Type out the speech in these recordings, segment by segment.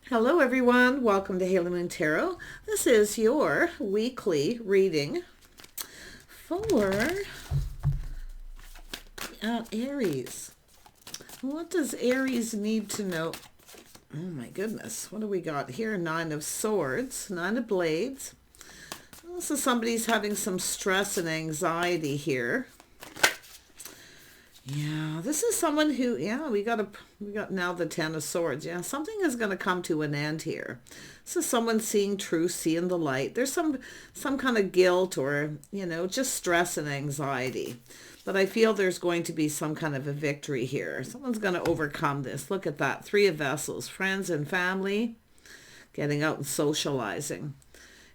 Hello everyone, welcome to Halo Moon Tarot. This is your weekly reading for Aries. What does Aries need to know? Oh my goodness, what do we got here? Nine of Swords, Nine of Blades. This is somebody's having some stress and anxiety here. Yeah, this is someone who, we got now the Ten of Swords. Yeah, something is going to come to an end here. This is someone seeing truth, seeing the light. There's some kind of guilt or, just stress and anxiety. But I feel there's going to be some kind of a victory here. Someone's going to overcome this. Look at that. Three of Vessels, friends and family, getting out and socializing.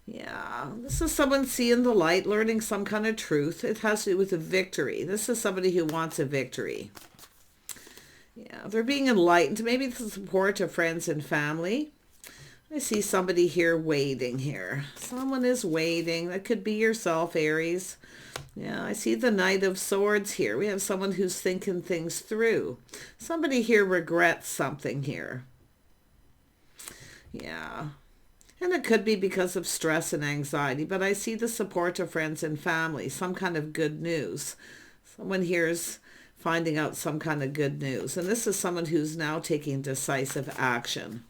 Yeah, this is someone seeing the light, learning some kind of truth. It has to do with a victory. This is somebody who wants a victory. Yeah, they're being enlightened. Maybe the support of friends and family. I see somebody here waiting here. Someone is waiting. That could be yourself, Aries. Yeah, I see the Knight of Swords here. We have someone who's thinking things through. Somebody here regrets something here. Yeah. And it could be because of stress and anxiety, but I see the support of friends and family, some kind of good news. Someone here is finding out some kind of good news. And this is someone who's now taking decisive action.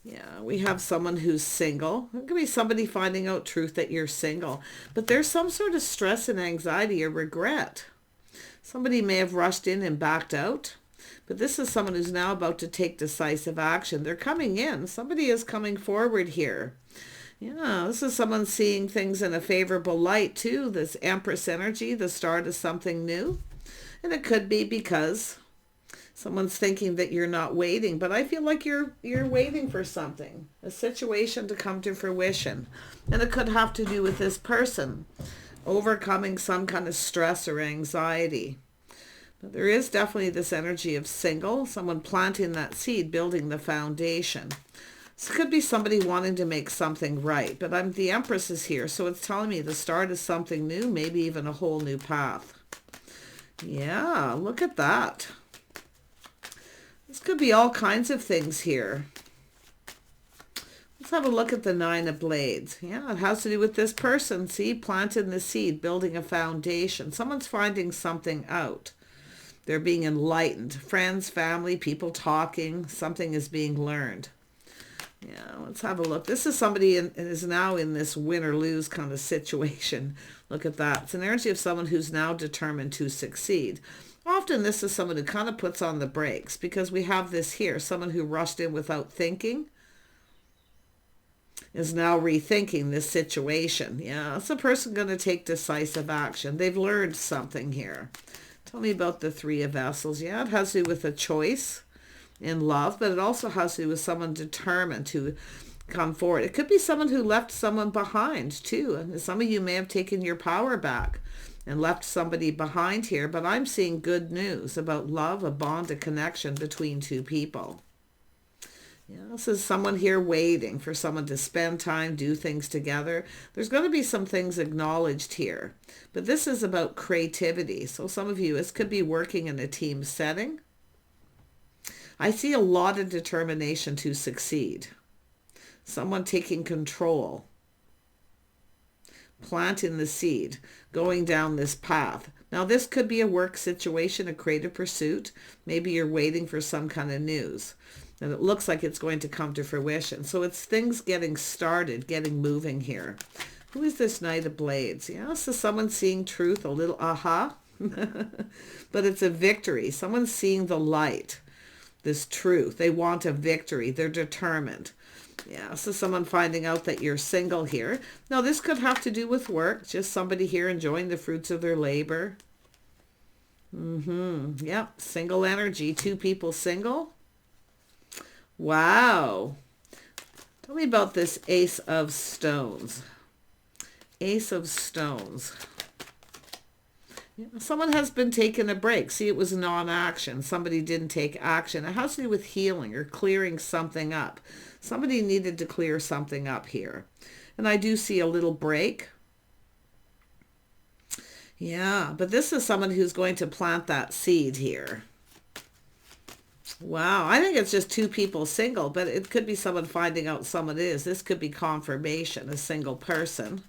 Yeah, we have someone who's single. It could be somebody finding out truth that you're single. But there's some sort of stress and anxiety or regret. Somebody may have rushed in and backed out. But this is someone who's now about to take decisive action. They're coming in. Somebody is coming forward here. Yeah, this is someone seeing things in a favorable light too. This Empress energy, the start of something new. And it could be because someone's thinking that you're not waiting. But I feel like you're waiting for something. A situation to come to fruition. And it could have to do with this person overcoming some kind of stress or anxiety. But there is definitely this energy of single, someone planting that seed, building the foundation. This could be somebody wanting to make something right, but the Empress is here, so it's telling me the start of something new, maybe even a whole new path. Yeah, look at that. This could be all kinds of things here. Let's have a look at the Nine of Blades. Yeah, it has to do with this person, see, planting the seed, building a foundation. Someone's finding something out. They're being enlightened. Friends, family, people talking. Something is being learned. Yeah, let's have a look. This is somebody is now in this win or lose kind of situation. Look at that. It's an energy of someone who's now determined to succeed. Often this is someone who kind of puts on the brakes because we have this here. Someone who rushed in without thinking is now rethinking this situation. Yeah, it's a person going to take decisive action. They've learned something here. Tell me about the Three of Vessels. Yeah, it has to do with a choice in love, but it also has to do with someone determined to come forward. It could be someone who left someone behind too. And some of you may have taken your power back and left somebody behind here, but I'm seeing good news about love, a bond, a connection between two people. Yeah, this is someone here waiting for someone to spend time, do things together. There's going to be some things acknowledged here. But this is about creativity. So some of you, this could be working in a team setting. I see a lot of determination to succeed. Someone taking control. Planting the seed. Going down this path. Now this could be a work situation, a creative pursuit. Maybe you're waiting for some kind of news. And it looks like it's going to come to fruition. So it's things getting started, getting moving here. Who is this Knight of Blades? Yeah, so someone seeing truth, a little aha. But it's a victory. Someone's seeing the light, this truth. They want a victory. They're determined. Yeah, so someone finding out that you're single here. Now, this could have to do with work. Just somebody here enjoying the fruits of their labor. Yep, single energy. Two people single. Wow. Tell me about this Ace of Stones. Ace of Stones. Yeah, someone has been taking a break. See, it was non-action. Somebody didn't take action. It has to do with healing or clearing something up. Somebody needed to clear something up here. And I do see a little break. Yeah, but this is someone who's going to plant that seed here. Wow, I think it's just two people single, but it could be someone finding out someone is. This could be confirmation, a single person.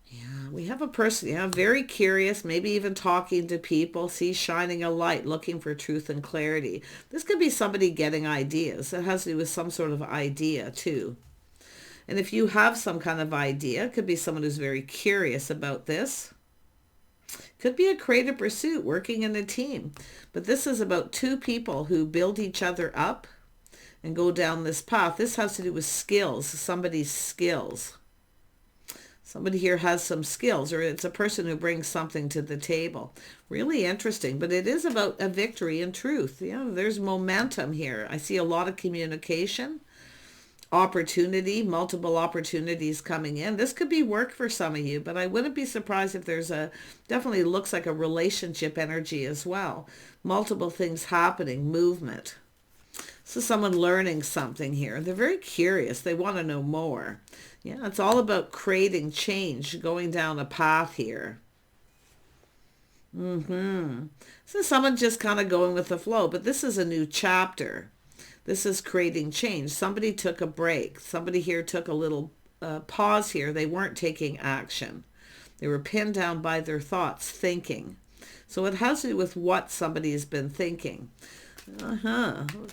Yeah, we have a person, yeah, very curious, maybe even talking to people, see, shining a light, looking for truth and clarity. This could be somebody getting ideas. It has to do with some sort of idea too. And if you have some kind of idea, it could be someone who's very curious about this. Could be a creative pursuit, working in a team. But this is about two people who build each other up and go down this path. This has to do with skills, somebody's skills. Somebody here has some skills, or it's a person who brings something to the table. Really interesting, but it is about a victory in truth. Yeah, there's momentum here. I see a lot of communication, opportunity, multiple opportunities coming in. This could be work for some of you, but I wouldn't be surprised if there's definitely looks like a relationship energy as well. Multiple things happening, movement. So someone learning something here. They're very curious. They want to know more. Yeah, it's all about creating change, going down a path here. So someone just kind of going with the flow, but this is a new chapter. This is creating change. Somebody took a break. Somebody here took a little pause here. They weren't taking action. They were pinned down by their thoughts, thinking. So it has to do with what somebody has been thinking.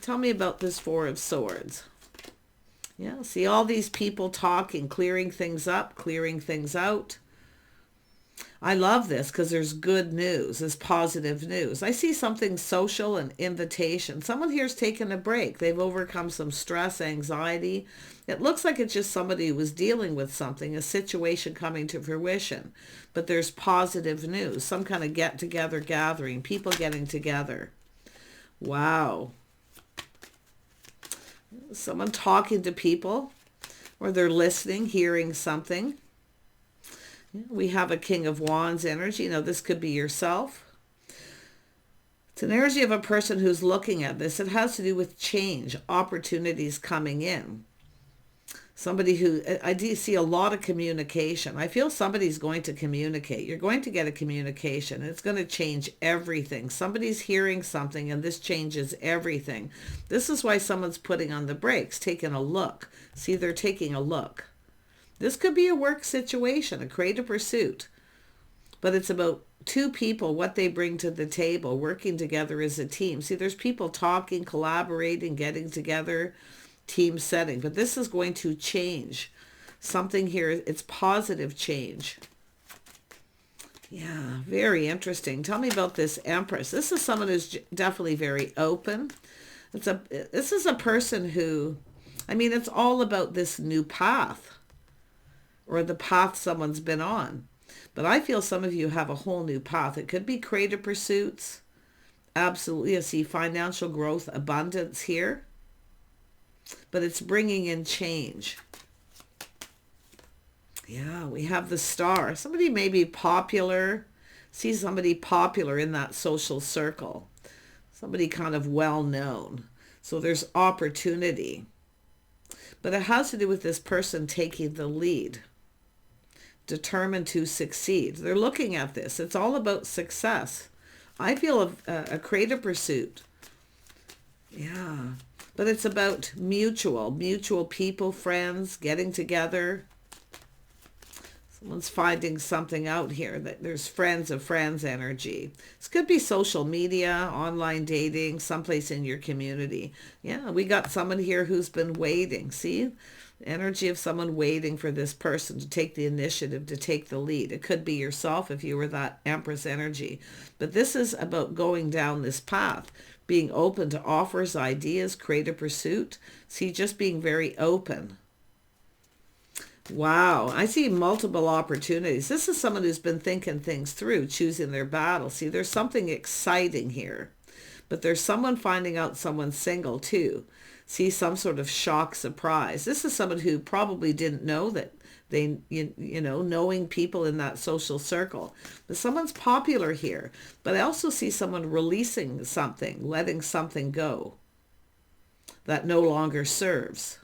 Tell me about this Four of Swords. Yeah, see all these people talking, clearing things up, clearing things out. I love this because there's good news, there's positive news. I see something social, an invitation. Someone here's taken a break. They've overcome some stress, anxiety. It looks like it's just somebody who was dealing with something, a situation coming to fruition. But there's positive news, some kind of get-together gathering, people getting together. Wow. Someone talking to people, or they're listening, hearing something. We have a King of Wands energy. Now, this could be yourself. It's an energy of a person who's looking at this. It has to do with change, opportunities coming in. Somebody who, I do see a lot of communication. I feel somebody's going to communicate. You're going to get a communication. It's going to change everything. Somebody's hearing something and this changes everything. This is why someone's putting on the brakes, taking a look. See, they're taking a look. This could be a work situation, a creative pursuit. But it's about two people, what they bring to the table, working together as a team. See, there's people talking, collaborating, getting together, team setting, but this is going to change something here. It's positive change. Yeah, very interesting. Tell me about this Empress. This is someone who's definitely very open. This is a person who, I mean, it's all about this new path, or the path someone's been on. But I feel some of you have a whole new path. It could be creative pursuits. Absolutely. I see financial growth, abundance here. But it's bringing in change. Yeah, we have the Star. Somebody may be popular. See somebody popular in that social circle. Somebody kind of well known. So there's opportunity. But it has to do with this person taking the lead. Determined to succeed. They're looking at this. It's all about success. I feel a creative pursuit. Yeah. But it's about mutual people, friends, getting together. Someone's finding something out here. That there's friends of friends energy. This could be social media, online dating, someplace in your community. Yeah, we got someone here who's been waiting. See? Energy of someone waiting for this person to take the initiative, to take the lead. It could be yourself if you were that Empress energy. But this is about going down this path. Being open to offers, ideas, creative pursuit. See, just being very open. Wow, I see multiple opportunities. This is someone who's been thinking things through, choosing their battle. See, there's something exciting here. But there's someone finding out someone's single too. See, some sort of shock surprise. This is someone who probably didn't know that they, knowing people in that social circle. But someone's popular here. But I also see someone releasing something, letting something go that no longer serves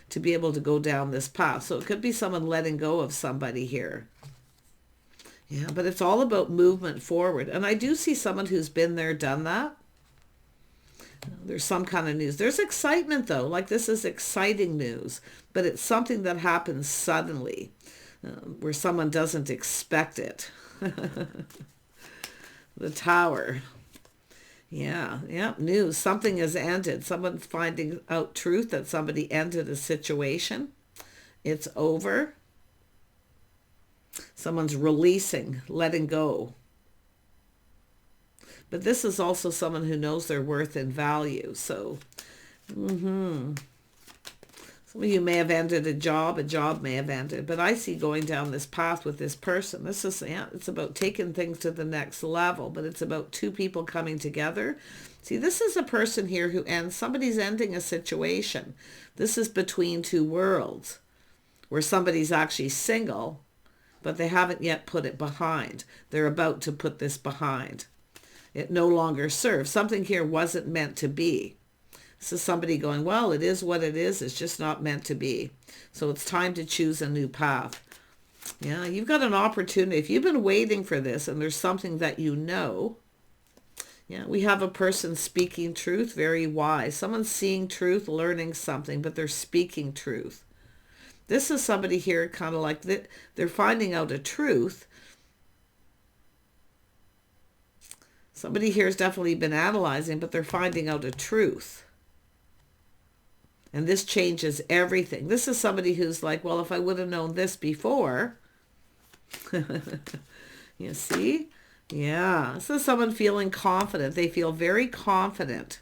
to be able to go down this path. So it could be someone letting go of somebody here. Yeah, but it's all about movement forward. And I do see someone who's been there, done that. there's some kind of news. There's excitement though, like this is exciting news, but it's something that happens suddenly, where someone doesn't expect it. The Tower. Yeah, news. Something has ended. Someone's finding out truth that somebody ended a situation. It's over. Someone's releasing, letting go. But this is also someone who knows their worth and value. So, some of you may have ended a job may have ended. But I see going down this path with this person. This is, it's about taking things to the next level. But it's about two people coming together. See, this is a person here who ends, somebody's ending a situation. This is between two worlds, where somebody's actually single, but they haven't yet put it behind. They're about to put this behind. It no longer serves. Something here wasn't meant to be. This is somebody going, well, it is what it is. It's just not meant to be. So it's time to choose a new path. Yeah, you've got an opportunity. If you've been waiting for this and there's something that you know, we have a person speaking truth, very wise. Someone's seeing truth, learning something, but they're speaking truth. This is somebody here kind of like they're finding out a truth. Somebody here has definitely been analyzing, but they're finding out a truth. And this changes everything. This is somebody who's like, well, if I would have known this before. You see? Yeah. This is someone feeling confident. They feel very confident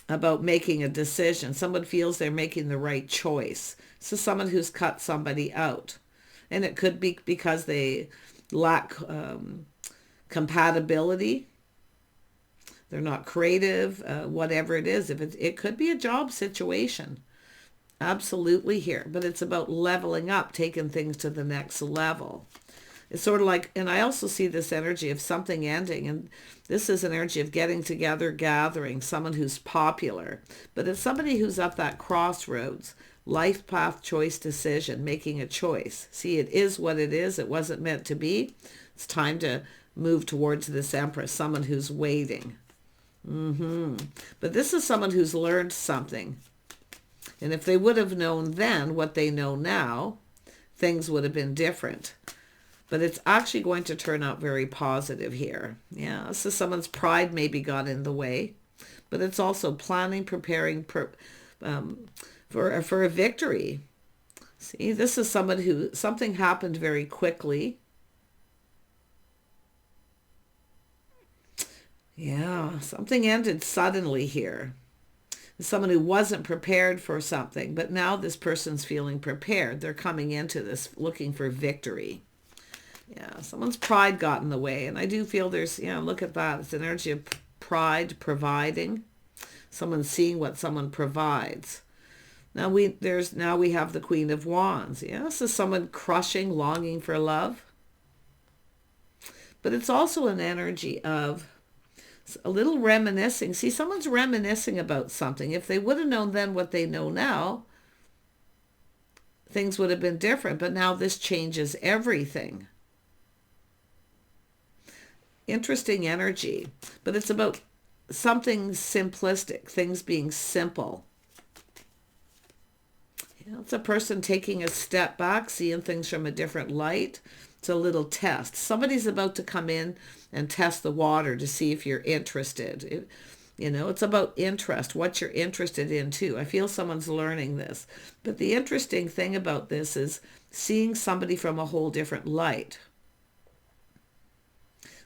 about making a decision. Someone feels they're making the right choice. This is someone who's cut somebody out. And it could be because they lack compatibility. They're not creative, whatever it is. It could be a job situation. Absolutely here. But it's about leveling up, taking things to the next level. It's sort of like, and I also see this energy of something ending, and this is an energy of getting together, gathering, someone who's popular. But it's somebody who's at that crossroads, life path, choice, decision, making a choice. See, it is what it is. It wasn't meant to be. It's time to move towards this Empress, someone who's waiting. But this is someone who's learned something. And if they would have known then what they know now, things would have been different. But it's actually going to turn out very positive here. Yeah, this is someone's pride maybe got in the way. But it's also planning, preparing for a victory. See, this is someone who, something happened very quickly. Yeah, something ended suddenly here. Someone who wasn't prepared for something, but now this person's feeling prepared. They're coming into this looking for victory. Yeah, someone's pride got in the way. And I do feel there's, look at that. It's an energy of pride, providing. Someone seeing what someone provides. Now we have the Queen of Wands. Yeah, this is someone crushing, longing for love. But it's also an energy of a little reminiscing. See, someone's reminiscing about something. If they would have known then what they know now, things would have been different. But now this changes everything. Interesting energy. But it's about something simplistic, things being simple. It's a person taking a step back, seeing things from a different light. It's a little test. Somebody's about to come in and test the water to see if you're interested. It's about interest, what you're interested in too. I feel someone's learning this. But the interesting thing about this is seeing somebody from a whole different light.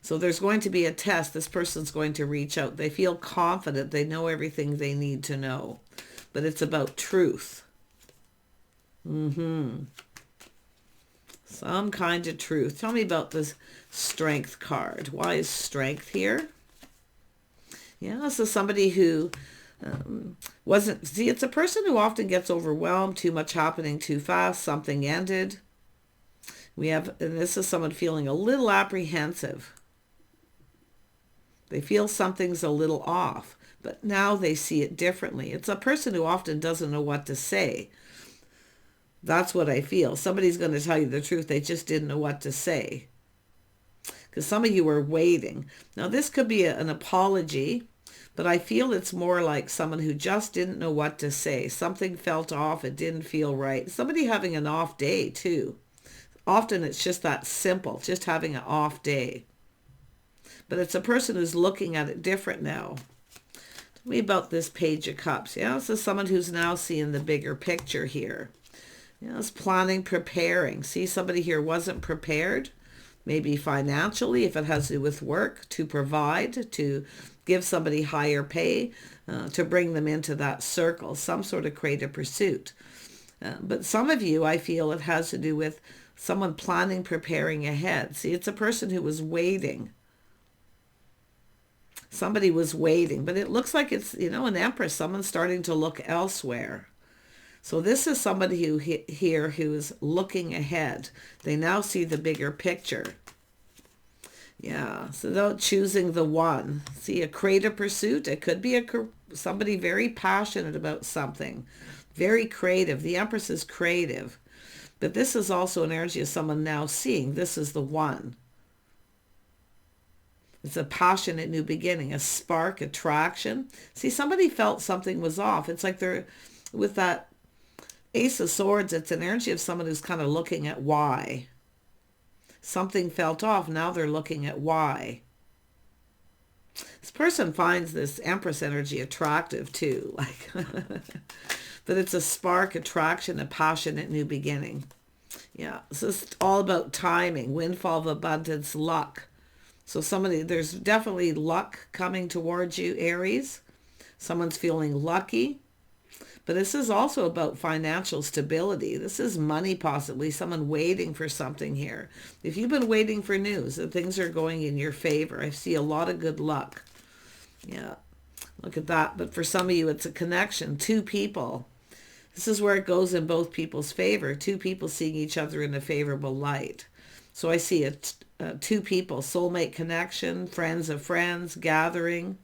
So there's going to be a test. This person's going to reach out. They feel confident. They know everything they need to know. But it's about truth. Some kind of truth. Tell me about this Strength card. Why is Strength here? Yeah, this is somebody who wasn't... See, it's a person who often gets overwhelmed, too much happening too fast, something ended. And this is someone feeling a little apprehensive. They feel something's a little off, but now they see it differently. It's a person who often doesn't know what to say. That's what I feel. Somebody's going to tell you the truth. They just didn't know what to say. Because some of you are waiting. Now, this could be an apology. But I feel it's more like someone who just didn't know what to say. Something felt off. It didn't feel right. Somebody having an off day too. Often it's just that simple, just having an off day. But it's a person who's looking at it different now. Tell me about this Page of Cups. Yeah, this is someone who's now seeing the bigger picture here. Yeah, it's planning, preparing. See, somebody here wasn't prepared. Maybe financially, if it has to do with work, to provide, to give somebody higher pay, to bring them into that circle, some sort of creative pursuit. But some of you, I feel it has to do with someone planning, preparing ahead. See, it's a person who was waiting. Somebody was waiting, but it looks like it's, an Empress, someone starting to look elsewhere. So this is somebody who here who's looking ahead. They now see the bigger picture. Yeah, so they're choosing the one. See, a creative pursuit. It could be somebody very passionate about something. Very creative. The Empress is creative. But this is also an energy of someone now seeing this is the one. It's a passionate new beginning, a spark, attraction. See, somebody felt something was off. It's like they're, with that Ace of Swords, it's an energy of someone who's kind of looking at why. Something felt off. Now they're looking at why. This person finds this Empress energy attractive too. But it's a spark, attraction, a passionate new beginning. Yeah, this is all about timing, windfall of abundance, luck. So there's definitely luck coming towards you, Aries. Someone's feeling lucky. But this is also about financial stability. This is money possibly, someone waiting for something here. If you've been waiting for news, that things are going in your favor. I see a lot of good luck. Yeah, look at that. But for some of you, it's a connection. Two people. This is where it goes in both people's favor. Two people seeing each other in a favorable light. So I see it. Two people, soulmate connection, friends of friends, gathering.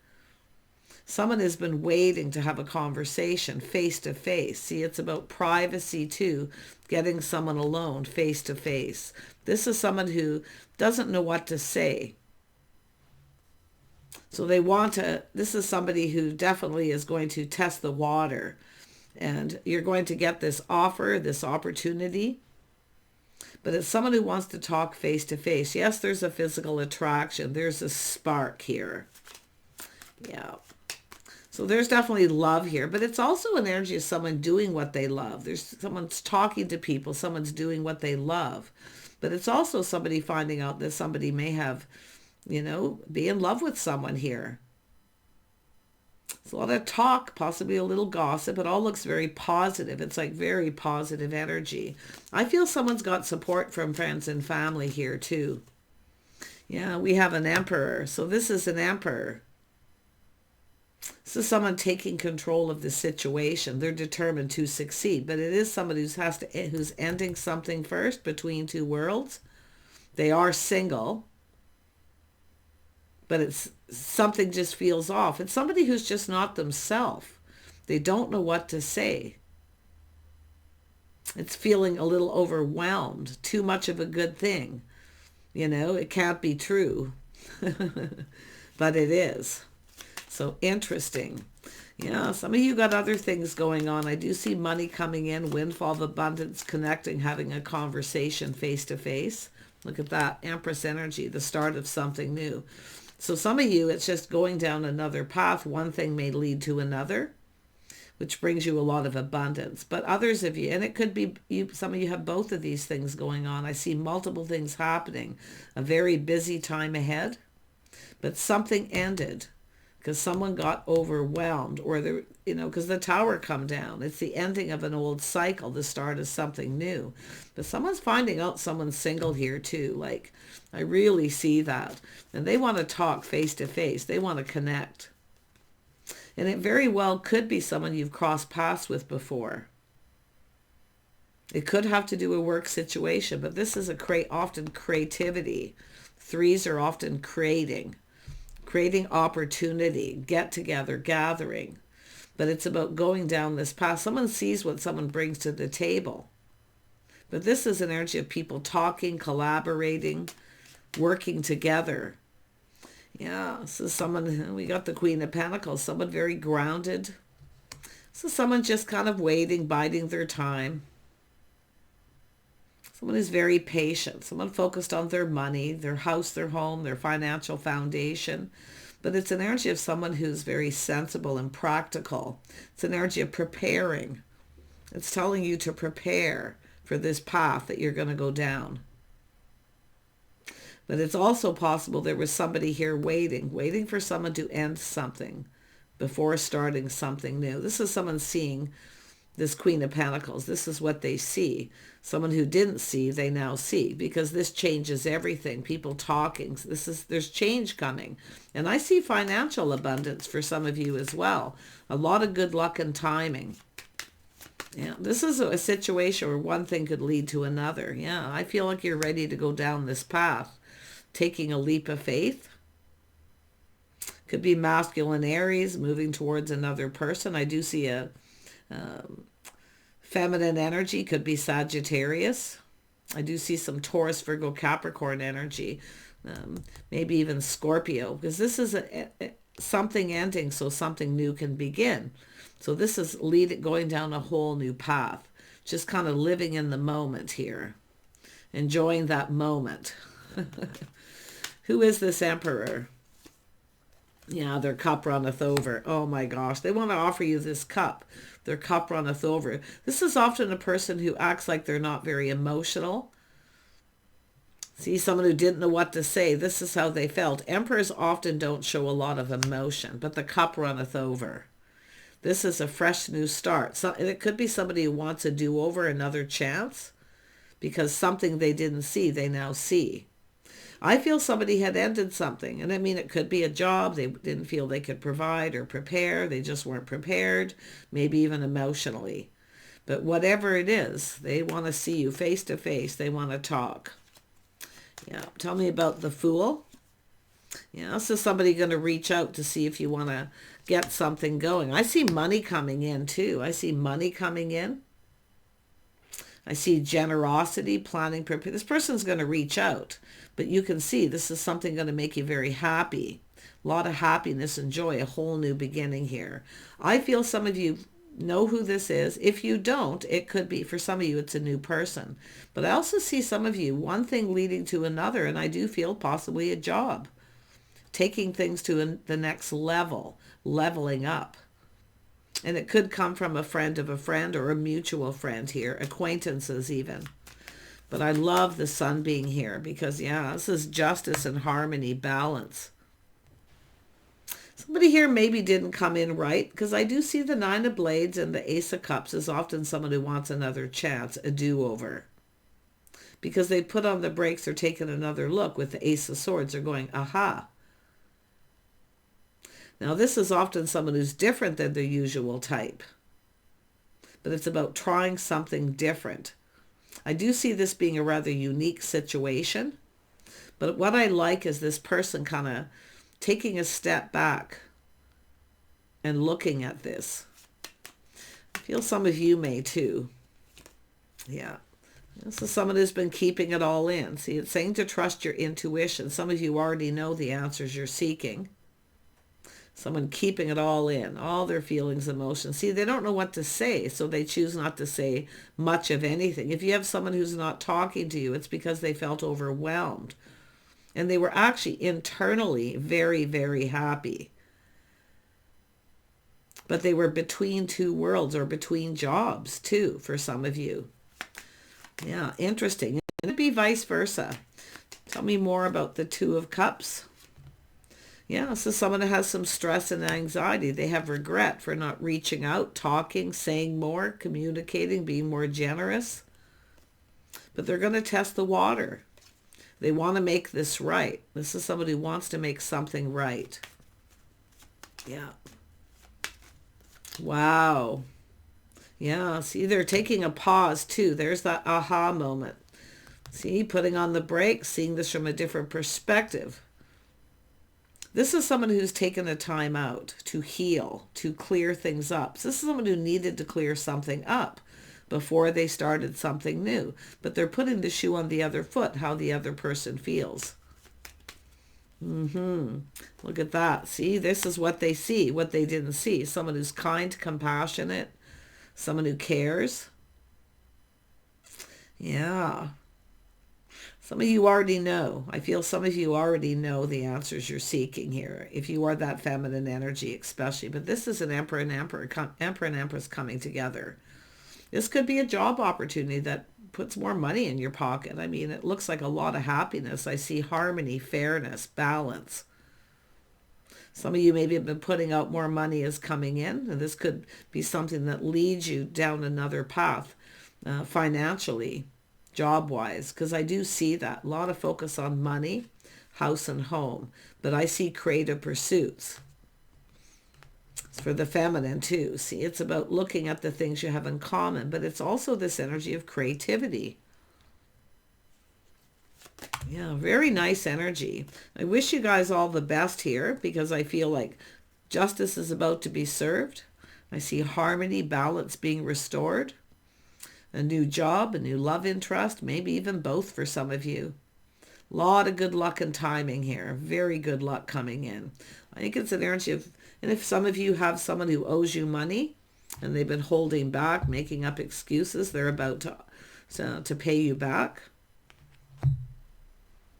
Someone has been waiting to have a conversation face to face. See, it's about privacy too, getting someone alone face to face. This is someone who doesn't know what to say. So this is somebody who definitely is going to test the water. And you're going to get this offer, this opportunity. But it's someone who wants to talk face to face. Yes, there's a physical attraction. There's a spark here. Yeah. So there's definitely love here. But it's also an energy of someone doing what they love. Someone's talking to people. Someone's doing what they love. But it's also somebody finding out that somebody may have, be in love with someone here. It's a lot of talk, possibly a little gossip. It all looks very positive. It's like very positive energy. I feel someone's got support from friends and family here too. Yeah, we have an Emperor. So this is an Emperor. This is someone taking control of the situation. They're determined to succeed. But it is somebody who's ending something first between two worlds. They are single. But it's something just feels off. It's somebody who's just not themselves. They don't know what to say. It's feeling a little overwhelmed. Too much of a good thing. It can't be true. But it is. So interesting. Yeah, some of you got other things going on. I do see money coming in, windfall of abundance, connecting, having a conversation face to face. Look at that. Empress energy, the start of something new. So some of you, it's just going down another path. One thing may lead to another, which brings you a lot of abundance. But others of you, and it could be some of you have both of these things going on. I see multiple things happening. A very busy time ahead, but something ended because someone got overwhelmed, or because the tower come down. It's the ending of an old cycle, the start of something new. But someone's finding out someone's single here too. I really see that. And they want to talk face to face. They want to connect. And it very well could be someone you've crossed paths with before. It could have to do with a work situation, but this is often creativity. Threes are often creating opportunity, get together, gathering. But it's about going down this path. Someone sees what someone brings to the table. But this is an energy of people talking, collaborating, working together. Yeah, this is someone, we got the Queen of Pentacles, someone very grounded. This is someone just kind of waiting, biding their time. Someone who's very patient, someone focused on their money, their house, their home, their financial foundation. But it's an energy of someone who's very sensible and practical. It's an energy of preparing. It's telling you to prepare for this path that you're going to go down. But it's also possible there was somebody here waiting for someone to end something before starting something new. This is someone seeing this Queen of Pentacles. This is what they see. Someone who didn't see, they now see, because this changes everything. People talking. There's change coming. And I see financial abundance for some of you as well. A lot of good luck and timing. Yeah, this is a situation where one thing could lead to another. Yeah, I feel like you're ready to go down this path. Taking a leap of faith. Could be masculine Aries moving towards another person. I do see a feminine energy. Could be Sagittarius. I do see some Taurus, Virgo, Capricorn energy. Maybe even Scorpio. Because this is something ending so something new can begin. So this is going down a whole new path. Just kind of living in the moment here. Enjoying that moment. Who is this Emperor? Yeah, their cup runneth over. Oh my gosh. They want to offer you this cup. Their cup runneth over. This is often a person who acts like they're not very emotional. See, someone who didn't know what to say. This is how they felt. Emperors often don't show a lot of emotion, but the cup runneth over. This is a fresh new start. So it could be somebody who wants a do-over, another chance, because something they didn't see, they now see. I feel somebody had ended something. And I mean, it could be a job they didn't feel they could provide or prepare. They just weren't prepared, maybe even emotionally. But whatever it is, they want to see you face to face. They want to talk. Yeah, tell me about the Fool. Yeah, this is somebody going to reach out to see if you want to get something going. I see money coming in too. I see money coming in. I see generosity, planning, prepare. This person's going to reach out, but you can see this is something going to make you very happy. A lot of happiness and joy, a whole new beginning here. I feel some of you know who this is. If you don't, it could be, for some of you, it's a new person. But I also see some of you, one thing leading to another, and I do feel possibly a job. Taking things to the next level, leveling up. And it could come from a friend of a friend or a mutual friend here, acquaintances even. But I love the Sun being here because, yeah, this is justice and harmony, balance. Somebody here maybe didn't come in right because I do see the Nine of Blades and the Ace of Cups is often someone who wants another chance, a do-over. Because they put on the brakes or taken another look with the Ace of Swords. They're going, aha. Now, this is often someone who's different than their usual type. But it's about trying something different. I do see this being a rather unique situation. But what I like is this person kind of taking a step back and looking at this. I feel some of you may too. Yeah. This is someone who's been keeping it all in. See, it's saying to trust your intuition. Some of you already know the answers you're seeking. Someone keeping it all in, all their feelings, emotions. See, they don't know what to say, so they choose not to say much of anything. If you have someone who's not talking to you, it's because they felt overwhelmed. And they were actually internally very, very happy. But they were between two worlds or between jobs, too, for some of you. Yeah, interesting. And it'd be vice versa. Tell me more about the Two of Cups. Yeah, so someone that has some stress and anxiety. They have regret for not reaching out, talking, saying more, communicating, being more generous. But they're going to test the water. They want to make this right. This is somebody who wants to make something right. Yeah. Wow. Yeah, see, they're taking a pause too. There's that aha moment. See, putting on the brakes, seeing this from a different perspective. This is someone who's taken a time out to heal, to clear things up. So this is someone who needed to clear something up before they started something new. But they're putting the shoe on the other foot, how the other person feels. Look at that. See, this is what they see, what they didn't see. Someone who's kind, compassionate, someone who cares. Yeah. Some of you already know. I feel some of you already know the answers you're seeking here. If you are that feminine energy especially. But this is an Emperor and Empress coming together. This could be a job opportunity that puts more money in your pocket. I mean, it looks like a lot of happiness. I see harmony, fairness, balance. Some of you maybe have been putting out more money is coming in. And this could be something that leads you down another path financially, job-wise. Because I do see that. A lot of focus on money, house and home. But I see creative pursuits. It's for the feminine too. See, it's about looking at the things you have in common. But it's also this energy of creativity. Yeah, very nice energy. I wish you guys all the best here because I feel like justice is about to be served. I see harmony, balance being restored. A new job, a new love interest, maybe even both for some of you. A lot of good luck and timing here. Very good luck coming in. I think it's an energy of, and if some of you have someone who owes you money and they've been holding back, making up excuses, they're about to pay you back.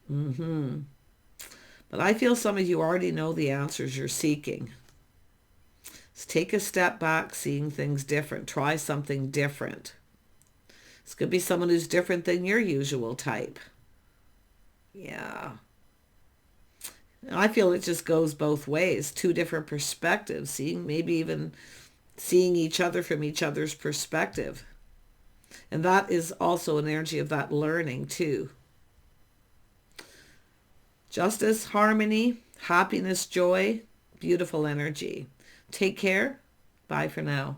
But I feel some of you already know the answers you're seeking. Let's take a step back, seeing things different. Try something different. This could be someone who's different than your usual type. Yeah. I feel it just goes both ways. Two different perspectives. Maybe even seeing each other from each other's perspective. And that is also an energy of that learning too. Justice, harmony, happiness, joy, beautiful energy. Take care. Bye for now.